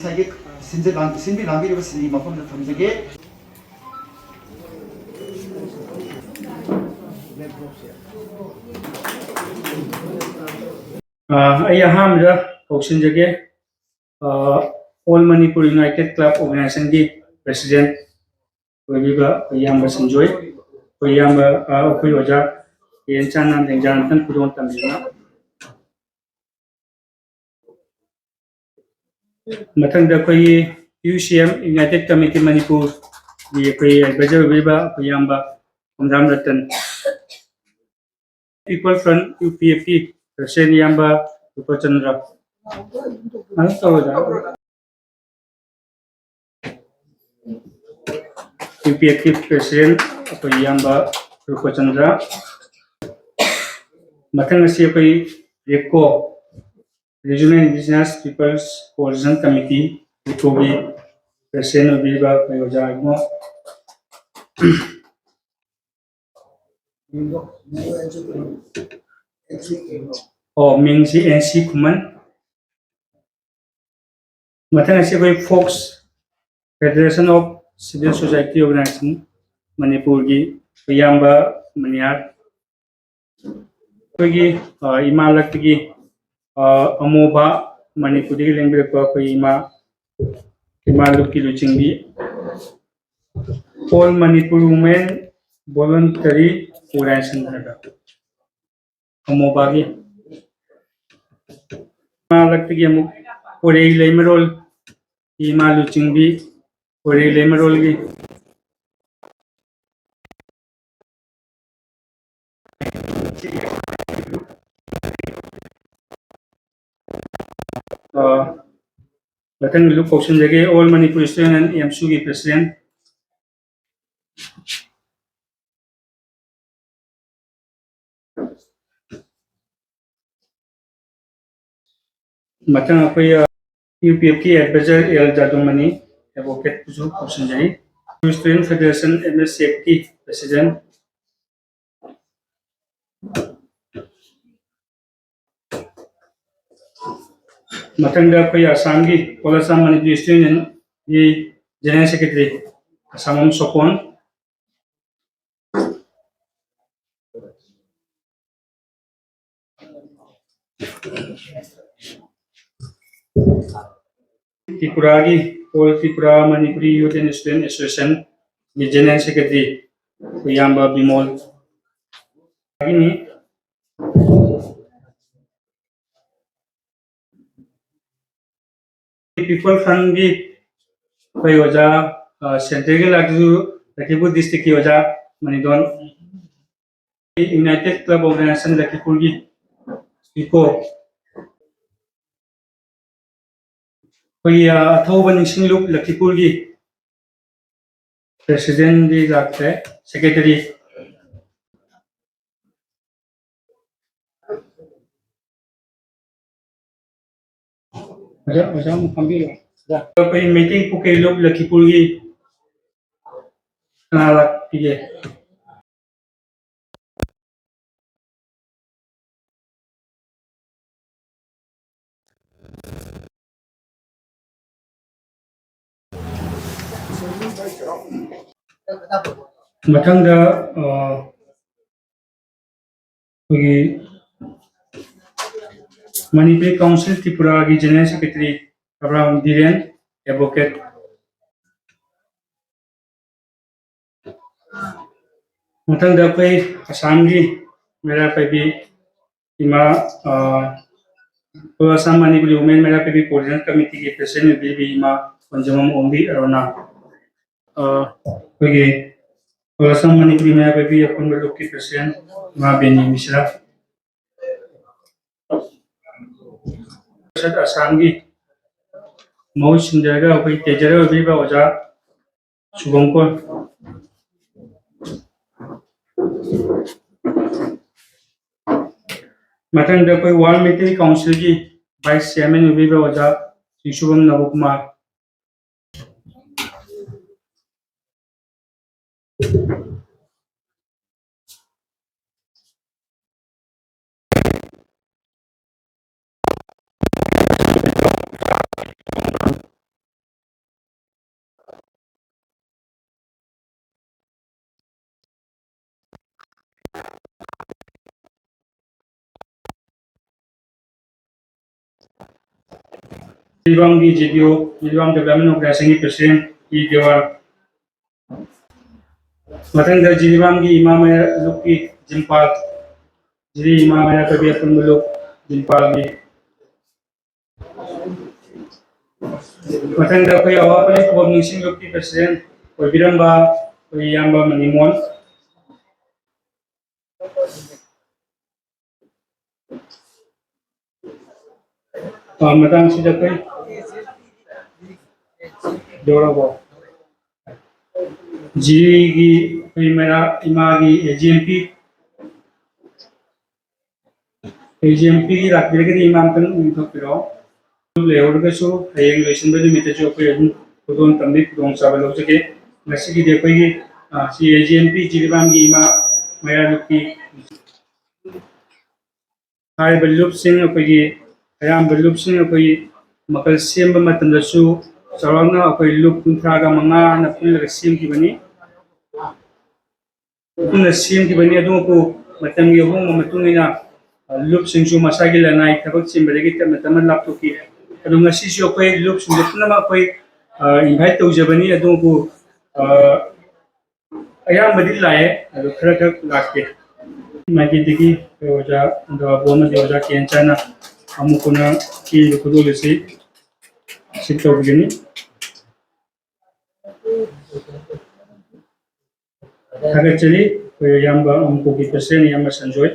사이에 신비 낭비리고 신비 마품도 탐색에 I ahamda kausinjage All Manipur United Club Organization ki President Oibiba Oyamba Sanjoy Oyamba Okui Oja Yenchana Dengjanathan Pudon Tamina Matanda Koi UCM United Committee Manipur di Koi Advisor Oibiba Oyamba Omdam Ratan People Front UPFP President Yamba Upachandra Ano tahu UPFP President Yamba Upachandra Matang asi ako'y REPCO Regional Indigenous Peoples Coalition Committee ito'y President Obiba kayo dyan mo o Ming si NC Kuman Matang asi ako'y Fox Federation of Civil Society Organization Manipur gi Yamba Maniat ako'y imalak gi amoba Manipuri lengbe ko ako'y imaluk ki luchingbi All Manipur Women Voluntary Organization है अमोबागी मालक की अमुक ओरे लेमरोल इमालु चिंगी ओरे लेमरोल की बतंग लुक क्वेश्चन जगह ऑल मणिपुर स्टूडेंट एंड एमसू की प्रेसिडेंट मतंग अकोई UPF की एडवाइजर एल जादुमनी एडवोकेट कुछ क्वेश्चन जगह स्टूडेंट फेडरेशन MSCF की प्रेसिडेंट मतंग अकोई असम की कोलासाम मणिपुर स्टूडेंट ये जनरल सेक्रेटरी असम सोपोन त्रिपुरा की all Tripura Manipuri youth and student association की general secretary Yamba Bimol people front की कोई वजह सेंट्रल के लागू लखीमपुर डिस्ट्रिक्ट की वजह मणिदोन यूनाइटेड क्लब ऑर्गेनाइजेशन लखीमपुर की इको कोई अथौबा निसिंगलुक लखीमपुर की प्रेसिडेंट दी लाखते सेक्रेटरी कोई मीटिंग पुके लोग लखीमपुर की लाख की मथंगदा मणिपुर काउंसिल त्रिपुरा की general secretary Abraham Dhiren advocate मथंगदा कोई असम की मेरा पेबी इमा असम मणिपुर वुमेन मेरा पेबी कोऑर्डिनेशन कमिटी के प्रेसिडेंट भी इमा पंजमम ओंबी अरोना कोई असम मणिपुर मेरा पेबी अपन लोग की प्रेसिडेंट इमा बेनी मिश्रा असम की मऊ सिंजरगा कोई तेजरा ओबीबा ओजा सुबंको मथंगदा कोई वर्ल्ड मिलिट्री काउंसिल की वाइस चेयरमैन ओबीबा ओजा शिशुबम नवकुमार जिरीबाम की जीडीओ जिरीबाम डेवलपमेंट ऑर्गेनाइजेशन की प्रेसिडेंट ई देवार मतंग जिरीबाम की इमाम लुक की जिम्पाल जिरी इमाम कभी अपन लोग जिम्पाल की मतंग कोई अवापली कोऑर्डिनेशन लुक की प्रेसिडेंट कोई बिरंबा कोई यांबा मनीमोन मतंग सिदा कोई जोड़ो जी की कोई मेरा इमा की एजीएमपी की राखने के लिए इमाम तन उनको पिरो लेवल के शो हयेंग लोइसन बदु मिते जो कोई अदुम खुदोन तंबी खुदोन साबा लोग सके ngasi की देखो ये सी एजीएमपी जिरीबाम की इमा मया लुकी हाय बल्लुप सिंह अकोई अयाम बल्लुप सिंह अकोई मकल सेम मतंदसु चौरांगा अकोई लुक कुंथ्रागा मंगा न पुल सेम की बनी पुल सेम की बनी अदुम को मतंग ये हों मतुंगिना लुप सिंचु मसागी लनाई थबक चिंबरेगी तब मतमन लापतो की अदुम ngasi जो कोई लुप सिंचु ना कोई इनवाइट तो जबनी अदुम को अयाम बदल लाए अदु खरा खरा लाके मागी दिगी ओजा द बोन दे ओजा केंचाना अमुकुना की खुदो लेसी सिक्तो बिगनी अगर चली कोई याम बा अमुको की पेशेंट याम संजोय